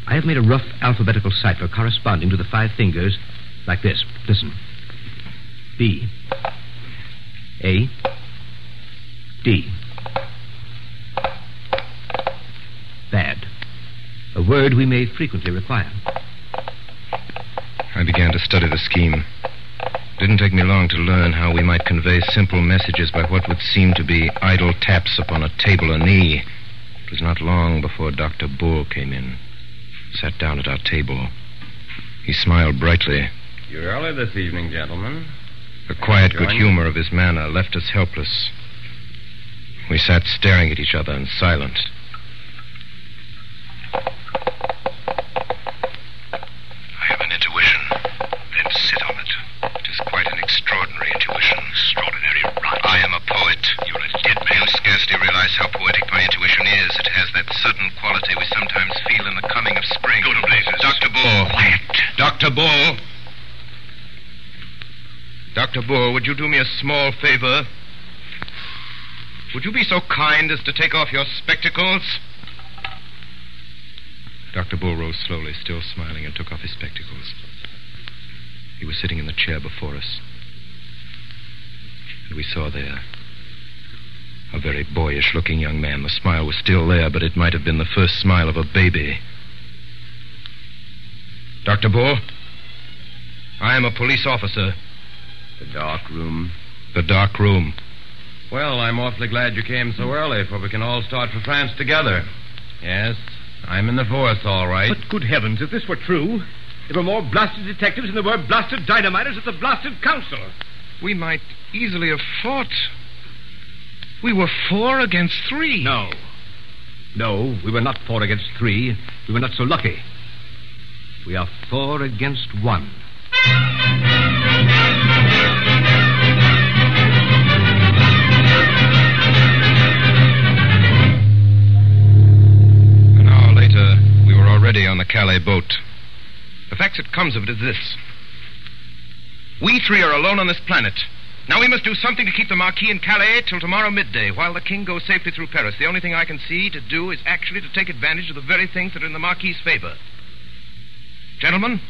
I have made a rough alphabetical cipher corresponding to the 5 fingers like this. Listen. B. A. D. Bad. A word we may frequently require. I began to study the scheme. It didn't take me long to learn how we might convey simple messages by what would seem to be idle taps upon a table or knee. It was not long before Dr. Bull came in, sat down at our table. He smiled brightly. You're early this evening, gentlemen. The quiet good humor of his manner left us helpless. We sat staring at each other in silence. I have an intuition. Then sit on it. It is quite an extraordinary intuition. Extraordinary rot. I am a poet. You're a dead man. You scarcely realize how poetic my intuition is. It has that sudden quality we sometimes feel in the coming of spring. Go to blazes. Dr. Bull. Quiet. Dr. Bull. Dr. Bull, would you do me a small favor? Would you be so kind as to take off your spectacles? Dr. Bull rose slowly, still smiling, and took off his spectacles. He was sitting in the chair before us. And we saw there a very boyish-looking young man. The smile was still there, but it might have been the first smile of a baby. Dr. Bull, I am a police officer. The dark room. The dark room. Well, I'm awfully glad you came so early, for we can all start for France together. Yes, I'm in the force, all right. But good heavens, if this were true, there were more blasted detectives than there were blasted dynamiters at the blasted council. We might easily have fought. We were 4 against 3. No. No, we were not 4 against 3. We were not so lucky. We are 4 against 1. An hour later, we were already on the Calais boat. The fact that comes of it is this. We 3 are alone on this planet. Now we must do something to keep the Marquis in Calais till tomorrow midday, while the King goes safely through Paris. The only thing I can see to do is actually to take advantage of the very things that are in the Marquis's favor. Gentlemen,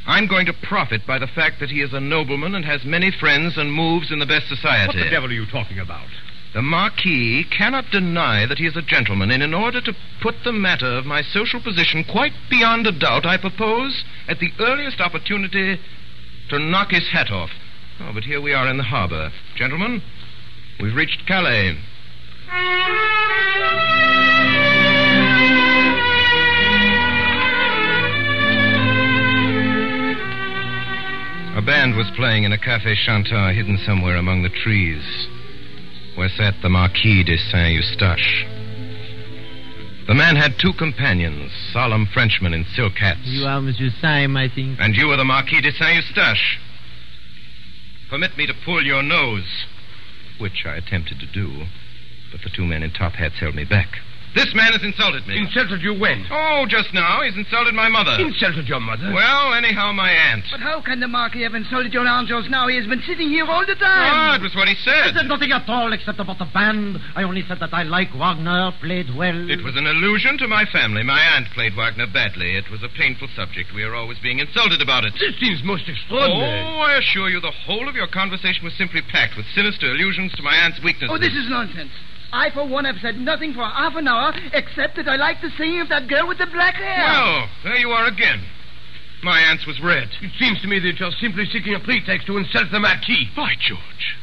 I'm going to profit by the fact that he is a nobleman and has many friends and moves in the best society. What the devil are you talking about? The Marquis cannot deny that he is a gentleman, and in order to put the matter of my social position quite beyond a doubt, I propose, at the earliest opportunity, to knock his hat off. Oh, but here we are in the harbor. Gentlemen, we've reached Calais. A band was playing in a Café Chantant hidden somewhere among the trees, where sat the Marquis de Saint-Eustache. The man had 2 companions, solemn Frenchmen in silk hats. You are Monsieur Syme, I think. And you are the Marquis de Saint-Eustache. Permit me to pull your nose, which I attempted to do, but the 2 men in top hats held me back. This man has insulted me. Insulted you when? Oh, just now. He's insulted my mother. Insulted your mother? Well, anyhow, my aunt. But how can the Marquis have insulted your aunt just now? He has been sitting here all the time. Ah, it was what he I said. said nothing at all except about the band. I only said that I like Wagner, played well. It was an allusion to my family. My aunt played Wagner badly. It was a painful subject. We are always being insulted about it. This seems most extraordinary. Oh, I assure you, the whole of your conversation was simply packed with sinister allusions to my aunt's weaknesses. Oh, this is nonsense. I, for one, have said nothing for half an hour, except that I like the singing of that girl with the black hair. Well, there you are again. My aunt's was red. It seems to me that you're simply seeking a pretext to insult the Marquis. By George,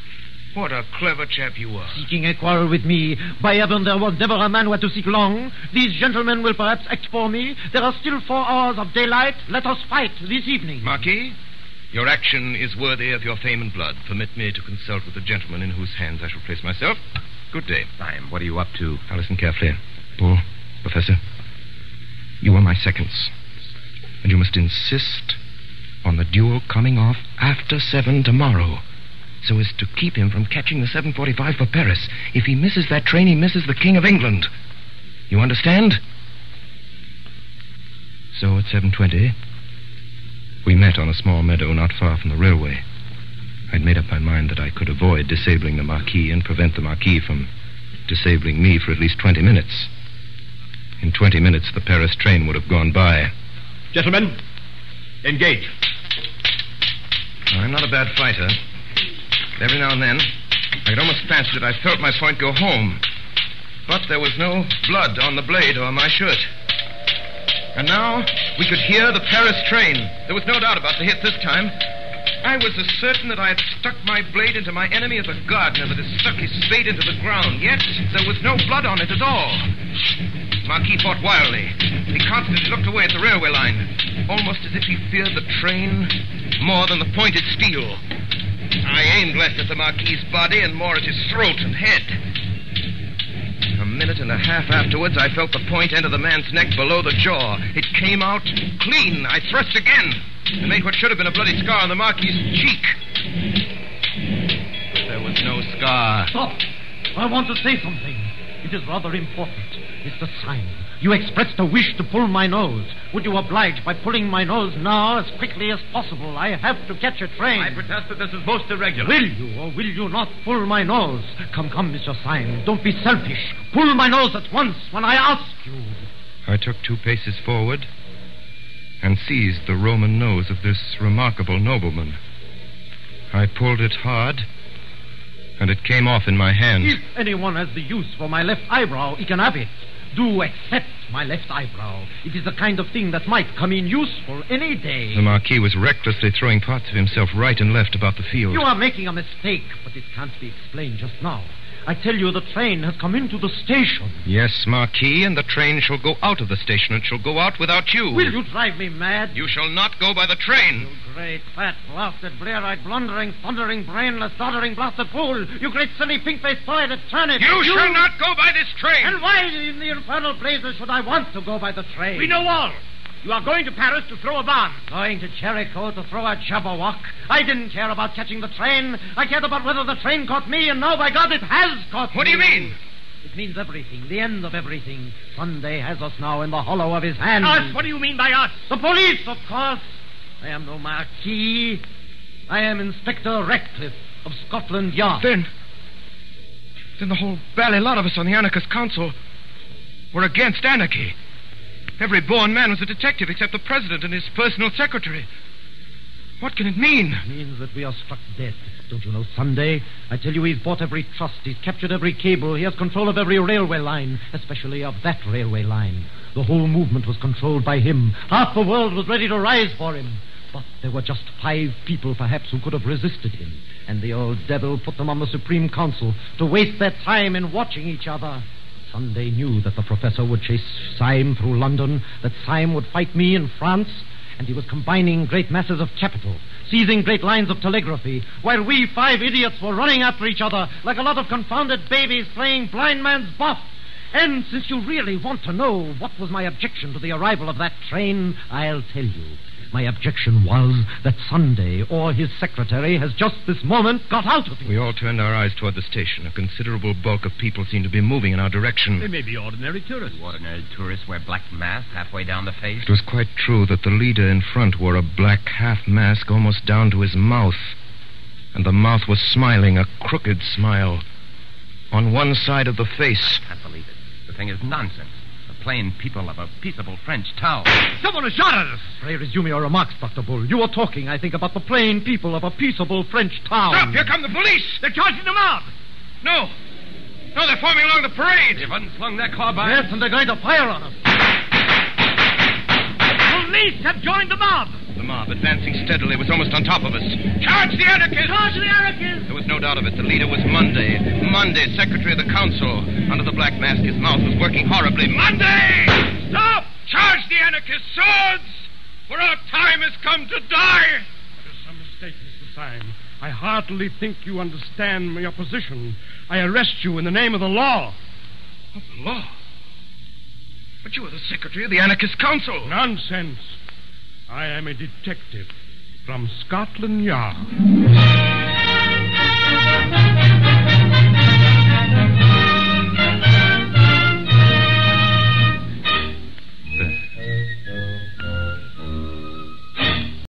what a clever chap you are. Seeking a quarrel with me. By heaven, there was never a man who had to seek long. These gentlemen will perhaps act for me. There are still 4 hours of daylight. Let us fight this evening. Marquis, your action is worthy of your fame and blood. Permit me to consult with the gentleman in whose hands I shall place myself. Good day. Syme, what are you up to? Now listen carefully. Bull, Professor, you are my seconds. And you must insist on the duel coming off after 7 tomorrow, so as to keep him from catching the 7:45 for Paris. If he misses that train, he misses the King of England. You understand? So at 7:20, we met on a small meadow not far from the railway. I'd made up my mind that I could avoid disabling the Marquis and prevent the Marquis from disabling me for at least 20 minutes. In 20 minutes, the Paris train would have gone by. Gentlemen, engage. I'm not a bad fighter. Every now and then, I could almost fancy that I felt my point go home. But there was no blood on the blade or my shirt. And now we could hear the Paris train. There was no doubt about the hit this time. I was as certain that I had stuck my blade into my enemy as a gardener that has stuck his spade into the ground. Yet there was no blood on it at all. Marquis fought wildly. He constantly looked away at the railway line, almost as if he feared the train more than the pointed steel. I aimed less at the Marquis's body and more at his throat and head. A minute and a half afterwards, I felt the point enter the man's neck below the jaw. It came out clean. I thrust again and made what should have been a bloody scar on the Marquis's cheek. But there was no scar. Stop! I want to say something. It is rather important. Mr. Syme, you expressed a wish to pull my nose. Would you oblige by pulling my nose now as quickly as possible? I have to catch a train. I protest that this is most irregular. Will you or will you not pull my nose? Come, Mr. Syme. Don't be selfish. Pull my nose at once when I ask you. I took 2 paces forward and seized the Roman nose of this remarkable nobleman. I pulled it hard, and it came off in my hand. If anyone has the use for my left eyebrow, he can have it. Do accept my left eyebrow. It is the kind of thing that might come in useful any day. The Marquis was recklessly throwing parts of himself right and left about the field. You are making a mistake, but it can't be explained just now. I tell you, the train has come into the station. Yes, Marquis, and the train shall go out of the station. It shall go out without you. Will you drive me mad? You shall not go by the train. You great, fat, blasted, blear-eyed, blundering, thundering, brainless, doddering, blasted fool. You great, silly, pink-faced toilet turnip. You shall not go by this train. And why in the infernal blazes should I want to go by the train? We know all. You are going to Paris to throw a bomb. Going to Jericho to throw a jabberwock. I didn't care about catching the train. I cared about whether the train caught me, and now, by God, it has caught me. What do you mean? It means everything, the end of everything. Sunday has us now in the hollow of his hand. Us? What do you mean by us? The police, of course. I am no Marquis. I am Inspector Ratcliffe of Scotland Yard. Then the whole bally lot of us on the Anarchist Council were against anarchy. Every born man was a detective except the president and his personal secretary. What can it mean? It means that we are struck dead. Don't you know Sunday? I tell you, he's bought every trust. He's captured every cable. He has control of every railway line, especially of that railway line. The whole movement was controlled by him. Half the world was ready to rise for him. But there were just 5 people, perhaps, who could have resisted him. And the old devil put them on the Supreme Council to waste their time in watching each other. Sunday knew that the professor would chase Syme through London, that Syme would fight me in France, and he was combining great masses of capital, seizing great lines of telegraphy, while we 5 idiots were running after each other like a lot of confounded babies playing blind man's buff. And since you really want to know what was my objection to the arrival of that train, I'll tell you. My objection was that Sunday, or his secretary, has just this moment got out of it. We all turned our eyes toward the station. A considerable bulk of people seemed to be moving in our direction. They may be ordinary tourists. Ordinary tourists wear black masks halfway down the face. It was quite true that the leader in front wore a black half mask almost down to his mouth. And the mouth was smiling, a crooked smile, on one side of the face. I can't believe it. The thing is nonsense. The plain people of a peaceable French town. Someone has shot at us. Pray resume your remarks, Dr. Bull. You were talking, I think, about the plain people of a peaceable French town. Stop! Here come the police! They're charging the mob. No, they're forming along the parade. They've unslung their carbines. Yes, and they're going to fire on us. Police have joined the mob. The mob, advancing steadily, was almost on top of us. Charge the anarchists! Charge the anarchists! There was no doubt of it. The leader was Monday. Monday, secretary of the council. Under the black mask, his mouth was working horribly. Monday! Stop! Charge the anarchists! Swords! For our time has come to die! There is some mistake, Mr. Syme. I heartily think you understand your position. I arrest you in the name of the law. Of the law? But you are the secretary of the anarchist council. Nonsense. I am a detective from Scotland Yard.